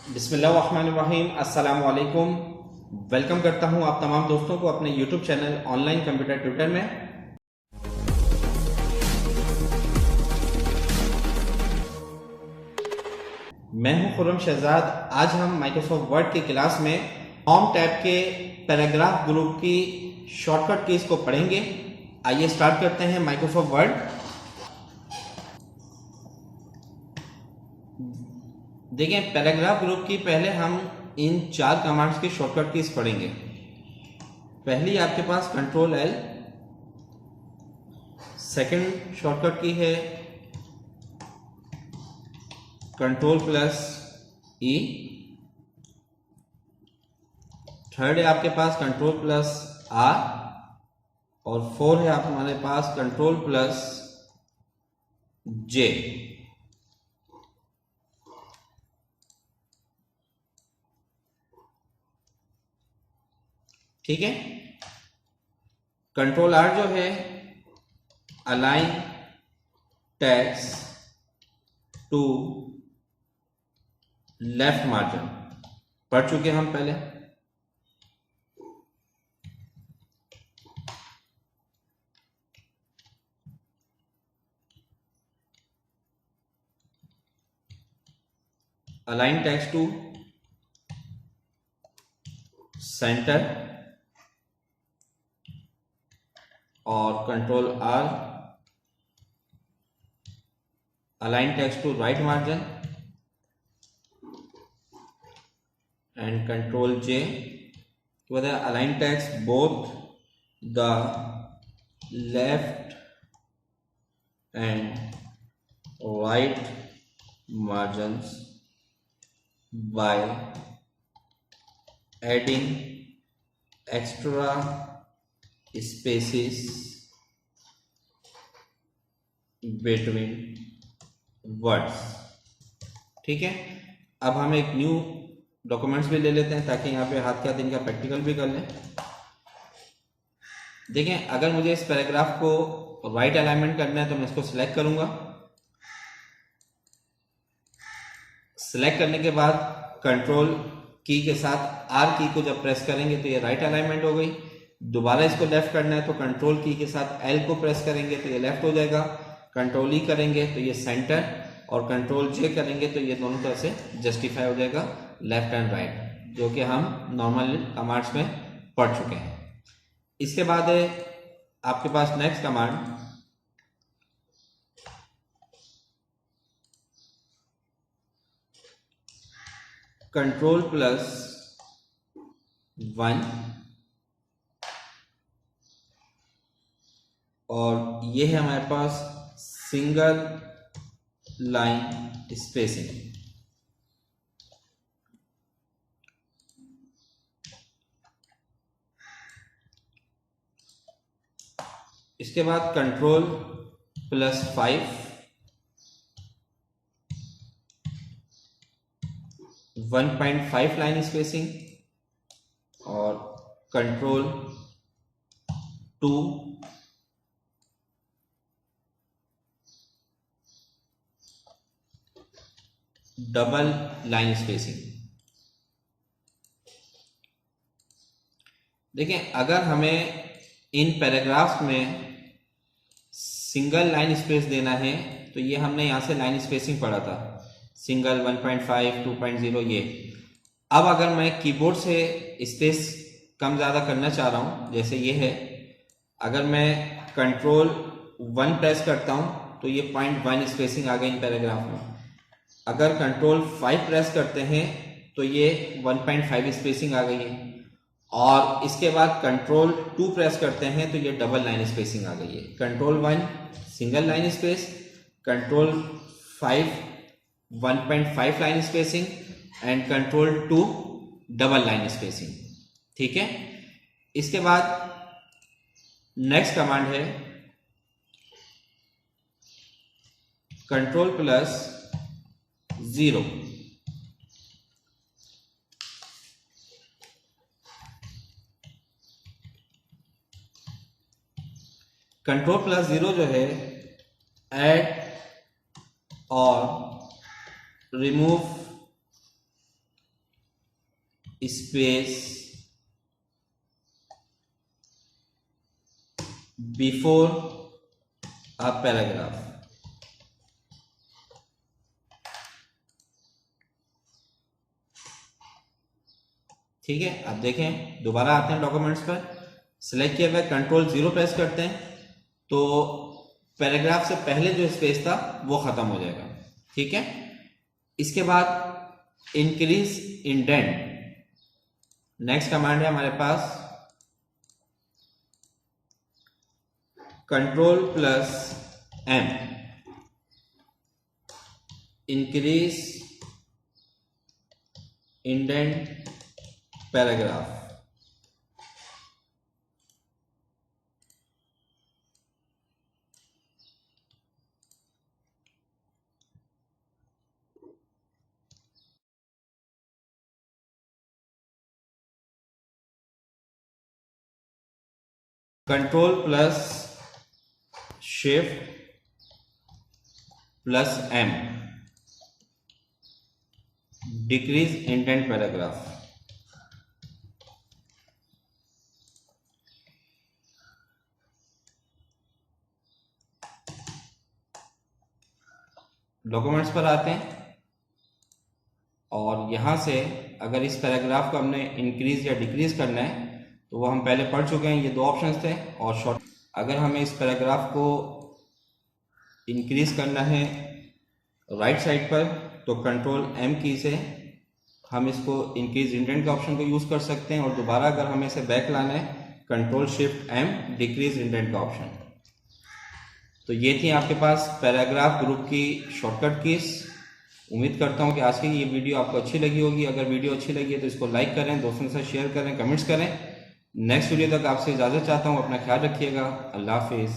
बिस्मिल्लाहिर्रहमानिर्रहीम, अस्सलाम वालेकुम। वेलकम करता हूं आप तमाम दोस्तों को अपने YouTube channel online computer tutor में। मैं हूं खुर्रम शहजाद। आज हम माइक्रोसॉफ्ट वर्ड की क्लास में होम टैब के पैराग्राफ ग्रुप की शॉर्टकट कीज को पढ़ेंगे। आइए स्टार्ट करते हैं माइक्रोसॉफ्ट वर्ड। देखें, पैराग्राफ ग्रुप की पहले हम इन 4 कमांड्स की शॉर्टकट कीज पढ़ेंगे। पहली आपके पास कंट्रोल एल, सेकंड शॉर्टकट की है कंट्रोल प्लस ई, थर्ड है आपके पास कंट्रोल प्लस आर, और फोर्थ है हमारे पास कंट्रोल प्लस जे। ठीक है। कंट्रोल आर जो है align text to left margin, पढ़ चुके हम पहले। अलाइन टेक्स्ट टू सेंटर और control R align text to right margin and control J whether align text both the left and right margins by adding extra spaces between words। ठीक है। अब हम एक न्यू डॉक्यूमेंट्स भी ले लेते हैं ताकि यहाँ पे हाथ के हाथ इनका प्रैक्टिकल भी कर लें। देखें, अगर मुझे इस पैराग्राफ को राइट अलाइनमेंट करना है तो मैं इसको सिलेक्ट करूंगा। सिलेक्ट करने के बाद कंट्रोल की के साथ आर की को जब प्रेस करेंगे तो ये राइट अलाइनमेंट हो गई। दोबारा इसको लेफ्ट करना है तो कंट्रोल की के साथ एल को प्रेस करेंगे तो ये लेफ्ट हो जाएगा। कंट्रोल ई करेंगे तो ये सेंटर, और कंट्रोल जे करेंगे तो ये दोनों तरह से जस्टिफाई हो जाएगा लेफ्ट एंड राइट, जो कि हम नॉर्मल कमांड्स में पढ़ चुके हैं। इसके बाद है आपके पास नेक्स्ट कमांड कंट्रोल प्लस 1, और ये है हमारे पास सिंगल लाइन स्पेसिंग। इसके बाद कंट्रोल प्लस 5, 1.5 लाइन स्पेसिंग, और कंट्रोल 2 डबल लाइन स्पेसिंग। देखें, अगर हमें इन पैराग्राफ्स में सिंगल लाइन स्पेस देना है तो ये हमने यहां से लाइन स्पेसिंग पढ़ा था, सिंगल 1.5 2.0 ये। अब अगर मैं कीबोर्ड से स्पेस कम ज़्यादा करना चाह रहा हूं, जैसे ये है, अगर मैं कंट्रोल 1 प्रेस करता हूं तो ये 0.1 स्पेसिंग आ गई इन पैराग्राफ में। अगर कंट्रोल 5 प्रेस करते हैं तो ये 1.5 स्पेसिंग आ गई है, और इसके बाद कंट्रोल 2 प्रेस करते हैं तो ये डबल लाइन स्पेसिंग आ गई है। Control 1 single line space, control 5 1.5 line spacing, and control 2 double line spacing. ठीक है। इसके बाद नेक्स्ट कमांड है कंट्रोल प्लस 0। कंट्रोल प्लस 0 जो है ऐड और remove space before a paragraph. ठीक है, अब देखें दोबारा आते हैं डॉक्यूमेंट्स पर, सिलेक्ट किया हुआ Ctrl 0 प्रेस करते हैं तो पैराग्राफ से पहले जो स्पेस था वो खत्म हो जाएगा। ठीक है, इसके बाद इंक्रीज इंडेंट, नेक्स्ट कमांड है हमारे पास Ctrl+M, increase indent paragraph. Ctrl+Shift+M, decrease indent paragraph. Documents पर आते हैं और यहाँ से अगर इस पैराग्राफ को हमने इंक्रीज या डिक्रीज करना है तो वो हम पहले पढ़ चुके हैं, ये दो ऑप्शंस थे। और शॉर्ट अगर हमें इस पैराग्राफ को इंक्रीज करना है राइट साइड पर तो Ctrl+M की से हम इसको इंक्रीज इंडेंट के ऑप्शन को यूज़ कर सकते हैं, और दोबारा अगर हमें इसे बैक लाना है Ctrl+Shift+M डिक्रीज इंडेंट का ऑप्शन। तो ये थी आपके पास पैराग्राफ ग्रुप की शॉर्टकट कीज। उम्मीद करता हूँ कि आज की ये वीडियो आपको अच्छी लगी होगी। अगर वीडियो अच्छी लगी है तो इसको लाइक करें, दोस्तों के साथ शेयर करें, कमेंट्स करें। नेक्स्ट वीडियो तक आपसे इजाज़त चाहता हूँ, अपना ख्याल रखिएगा। अल्लाह हाफिज़।